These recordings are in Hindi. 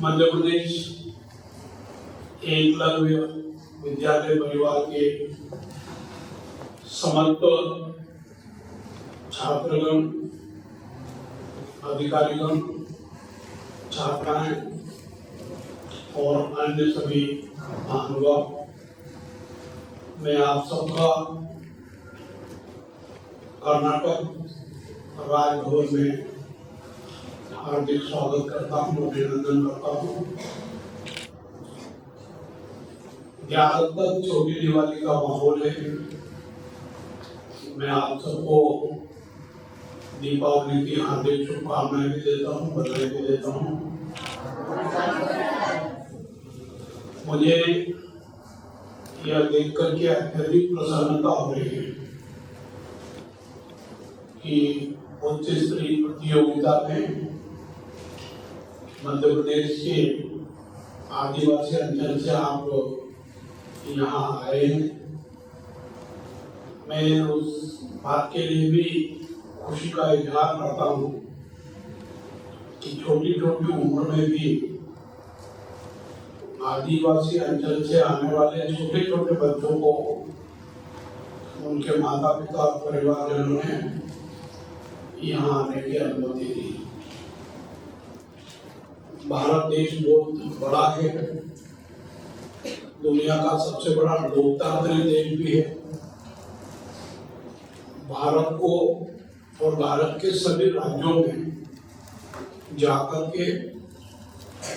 मध्य प्रदेश एकलव्य विद्यालय परिवार के समस्त छात्रगण, अधिकारीगण, छात्राएं और अन्य सभी महानुभाव, मैं आप सबका कर्नाटक राजभवन में हार्दिक स्वागत करता हूँ, अभिनंदन करता हूँ। 11 तक छोटी दिवाली का माहौल है। मैं आप सबको दीपावली की हार्दिक शुभकामनाएं भी देता हूँ, बधाई भी देता हूँ। मुझे यह देखकर के अत्यधिक प्रसन्नता हो रही है कि उच्च स्तरीय प्रतियोगिता में मध्य प्रदेश के आदिवासी अंचल से आप यहाँ आए हैं। मैं उस बात के लिए भी खुशी का इजहार करता हूँ कि छोटी छोटी उम्र में भी आदिवासी अंचल से आने वाले छोटे छोटे बच्चों को उनके माता पिता और परिवारजनों ने यहाँ आने की अनुमति दी। भारत देश बहुत बड़ा है, दुनिया का सबसे बड़ा लोकतांत्रिक देश भी है। भारत को और भारत के सभी राज्यों में जाकर के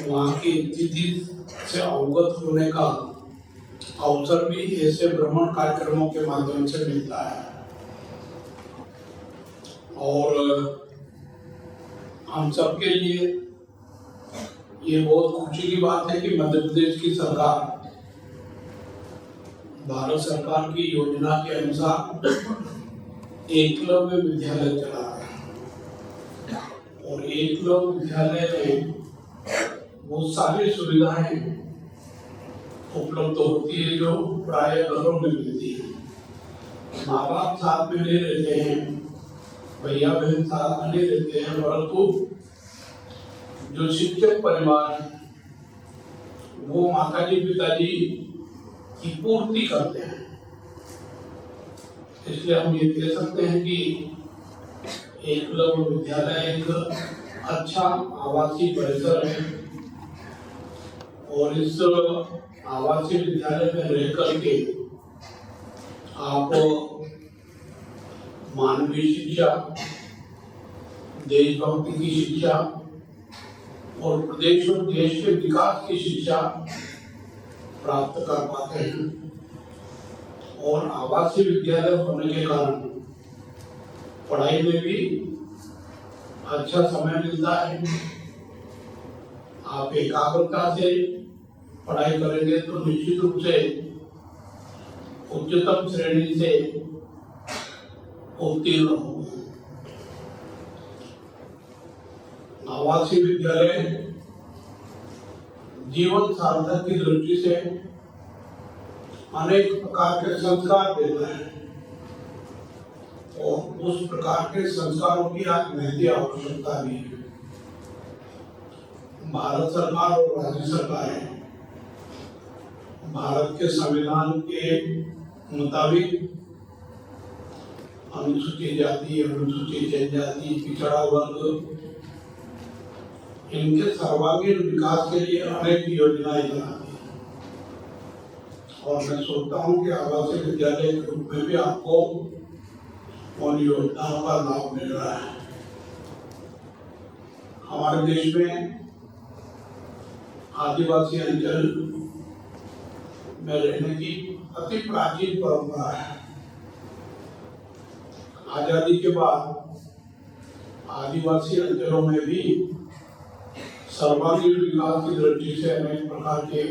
वहाँ की स्थिति से अवगत होने का अवसर भी ऐसे भ्रमण कार्यक्रमों के माध्यम से मिलता है। और हम सबके लिए ये बहुत खुशी की बात है कि मध्य प्रदेश की सरकार भारत सरकार की योजना के अनुसार एकलव्य विद्यालय चला रहा है और एकलव्य विद्यालय में बहुत सारी सुविधाएं उपलब्ध होती है जो प्राय घरों में मिलती है। माँ बाप साथ में नहीं रहते हैं, भैया बहन साथ में नहीं रहते हैं, परंतु जो शिक्षक परिवार है वो माताजी पिताजी की पूर्ति करते हैं। इसलिए हम ये कह सकते हैं कि एकलव्य विद्यालय एक अच्छा आवासीय परिसर है और इस आवासीय विद्यालय में रह करके आप मानवीय शिक्षा, देशभक्ति की शिक्षा और प्रदेश और देश के विकास की शिक्षा प्राप्त कर पाते हैं। और आवासीय विद्यालय होने के कारण पढ़ाई में भी अच्छा समय मिलता है। आप एकाग्रता से पढ़ाई करेंगे तो निश्चित रूप से उच्चतम श्रेणी से उत्तीर्ण होंगे। आवासीय विद्यालय जीवन सार्थक की दृष्टि से अनेक प्रकार के संस्कार देता है और उस प्रकार के संस्कारों की आज महती आवश्यकता भी है। भारत सरकार और राज्य सरकारें भारत के संविधान के मुताबिक अनुसूचित जाति, अनुसूचित जनजाति, पिछड़ा वर्ग इनके सर्वांगीण विकास के लिए अनेक योजनाएं चलाती है। और मैं सोचता हूँ कि आवासीय विद्यालय के रूप में भी आपको उन योजनाओं का लाभ मिल रहा है। हमारे देश में आदिवासी अंचल में रहने की अति प्राचीन परंपरा है। आजादी के बाद आदिवासी अंचलों में भी सर्वांगीण विकास की दृष्टि से अनेक प्रकार के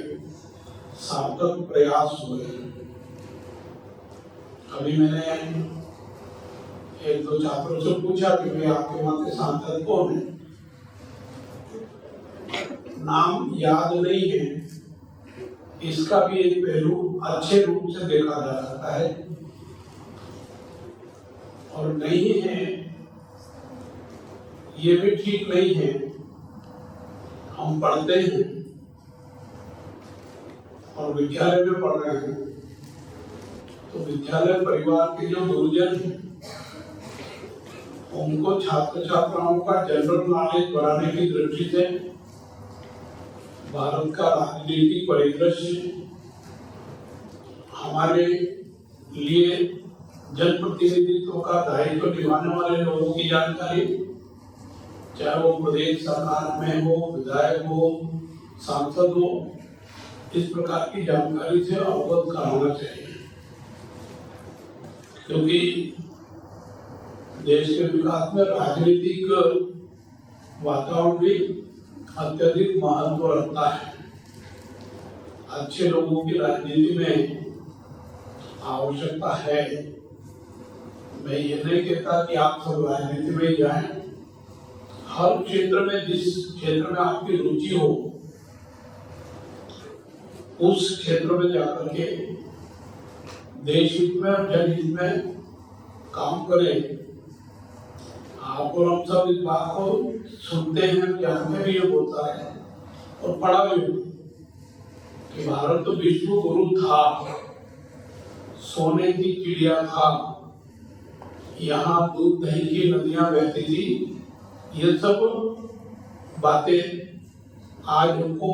सार्थक प्रयास हुए। अभी मैंने एक दो छात्रों से पूछा कि भाई आपके वहां के सांसद कौन है, नाम याद नहीं है। इसका भी एक पहलू अच्छे रूप से देखा जा सकता है और नहीं है ये भी ठीक नहीं है। हम पढ़ते हैं और विद्यालय में पढ़ रहे हैं, तो विद्यालय परिवार के जो गुरुजन हैं उनको छात्र छात्राओं का जनरल नॉलेज बढ़ाने की दृष्टि से भारत का राजनीतिक परिदृश्य, हमारे लिए जनप्रतिनिधित्व का दायित्व निभाने वाले लोगों की जानकारी, चाहे वो प्रदेश सरकार में हो, विधायक हो, सांसद हो, इस प्रकार की जानकारी से अवगत कराना चाहिए। क्योंकि देश के विकास में राजनीतिक वातावरण भी अत्यधिक महत्व रखता है। अच्छे लोगों की राजनीति में आवश्यकता है। मैं ये नहीं कहता कि आप सब राजनीति में जाएं। हर क्षेत्र में, जिस क्षेत्र में आपकी रुचि हो, उस क्षेत्र में जाकर के देश हित में और जनहित में काम करें। आप और हम सब इस बात को सुनते हैं, जानते भी ये होता है और पढ़ा भी कि भारत तो विश्व गुरु था, सोने की चिड़िया था, यहाँ दूध दही की नदियां बहती थी। ये सब बातें आज हमको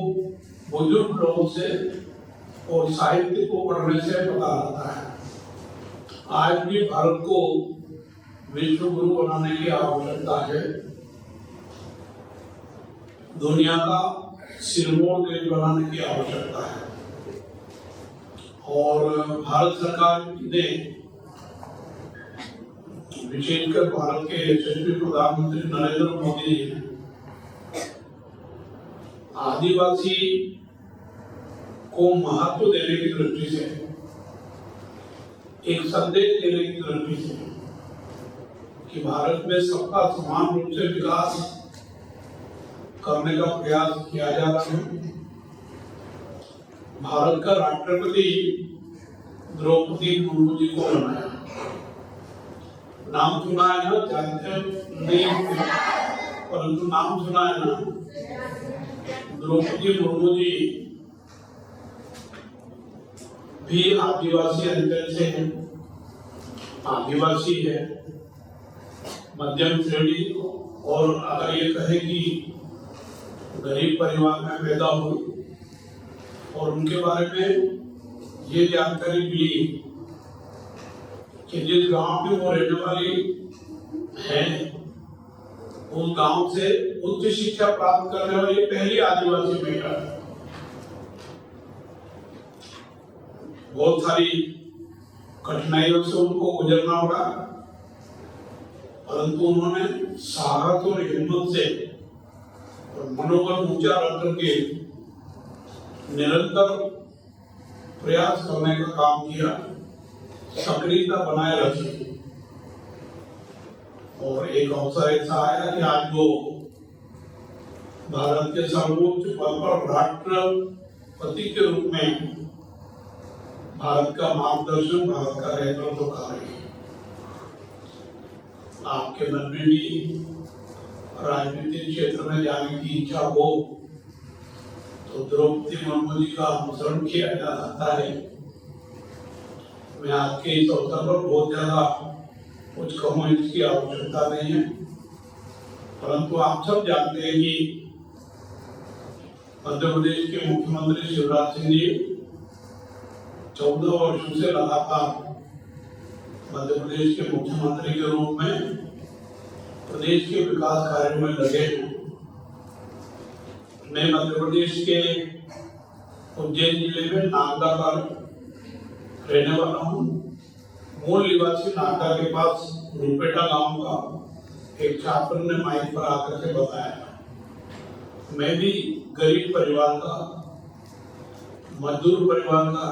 बुजुर्ग लोगों से और साहित्य को पढ़ने से पता लगता है। आज भी भारत को विश्व गुरु बनाने की आवश्यकता है। दुनिया का सिरमौर देश बनाने की आवश्यकता है। और भारत सरकार ने, विशेषकर भारत के यशस्वी प्रधानमंत्री नरेंद्र मोदी जी, आदिवासी को महत्व देने की दृष्टि से, एक संदेश देने की दृष्टि से कि भारत में सबका समान रूप से विकास करने का प्रयास किया जा रहा है। भारत का राष्ट्रपति द्रौपदी मुर्मू जी को बनाया। नाम सुना है ना, जानते नहीं, परंतु नाम सुना है ना। द्रौपदी मुर्मू जी भी आदिवासी अंचल से हैं, आदिवासी है, मध्यम श्रेणी, और अगर ये कहे कि गरीब परिवार में पैदा हुई, और उनके बारे में ये जानकारी मिली कि जिस गांव में वो रहने वाली है, उस गांव से उच्च शिक्षा प्राप्त करने वाली पहली आदिवासी महिला है। बहुत सारी कठिनाइयों से उनको गुजरना पड़ा, परंतु उन्होंने साहस और हिम्मत से और मनोबल ऊंचा रख करके निरंतर प्रयास करने का काम किया, सक्रियता बनाए रखी। और एक अवसर ऐसा आया कि आज वो भारत के सर्वोच्च पद पर राष्ट्रपति के रूप में भारत का मार्गदर्शन, भारत का नेतृत्व कर रही है। आपके मन में भी राजनीतिक क्षेत्र में जाने की इच्छा हो तो द्रौपदी मुर्मू जी का अनुसरण किया जा सकता है। मैं आपके इस अवसर पर बहुत ज्यादा कुछ कहूँ, इसकी आवश्यकता नहीं है, परंतु आप सब जानते हैं कि मध्य प्रदेश के मुख्यमंत्री शिवराज सिंह जी 14 वर्षों से लगातार मध्य प्रदेश के मुख्यमंत्री के रूप में प्रदेश के विकास कार्यों में लगे हैं। मैं मध्य प्रदेश के उज्जैन जिले में नागदा का रहने वाला हूँ। मूल निवासी नागदा के पास रूपेटा गांव का एक छात्र ने माइक पर आकर के बताया, मैं भी गरीब परिवार का, मजदूर परिवार का,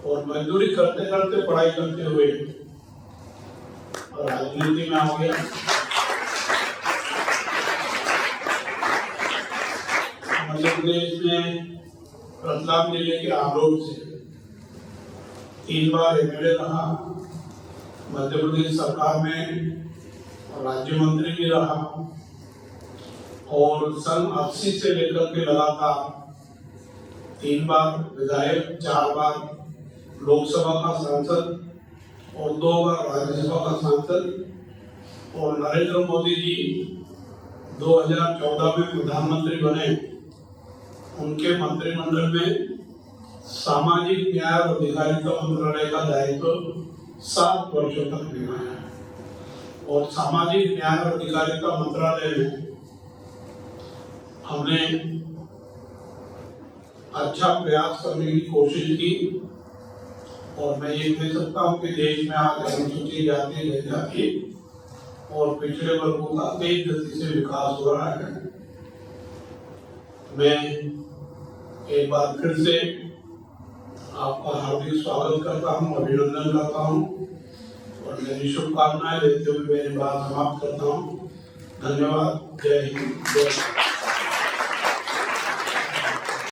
और मजदूरी करते करते पढ़ाई करते हुए राजनीति में आ गया। मध्य प्रदेश में रतलाम जिले के आलोट से 3 बार एमएलए रहा, मध्य प्रदेश सरकार में राज्य मंत्री भी रहा, और सन 80 से लेकर के लगातार 3 बार विधायक, 4 बार लोकसभा का सांसद और 2 बार राज्यसभा का सांसद। और नरेंद्र मोदी जी 2014 में प्रधानमंत्री बने, उनके मंत्रिमंडल में सामाजिक न्याय और अधिकारिता मंत्रालय का दायित्व 7 वर्षों तक निभाया। और सामाजिक न्याय और अधिकारिता मंत्रालय में हमने अच्छा प्रयास करने की कोशिश की। और मैं ये कह सकता हूँ कि देश में आज अनुसूचित जाति, जनजाति और पिछड़े वर्गों का तेज गति से विकास हो रहा है। मैं एक बार फिर से आपका हार्दिक स्वागत करता हूँ, अभिनंदन करता हूँ और मेरी शुभकामनाएं देते हुए मेरी बात समाप्त करता हूँ। धन्यवाद। जय हिंद, जय भारत।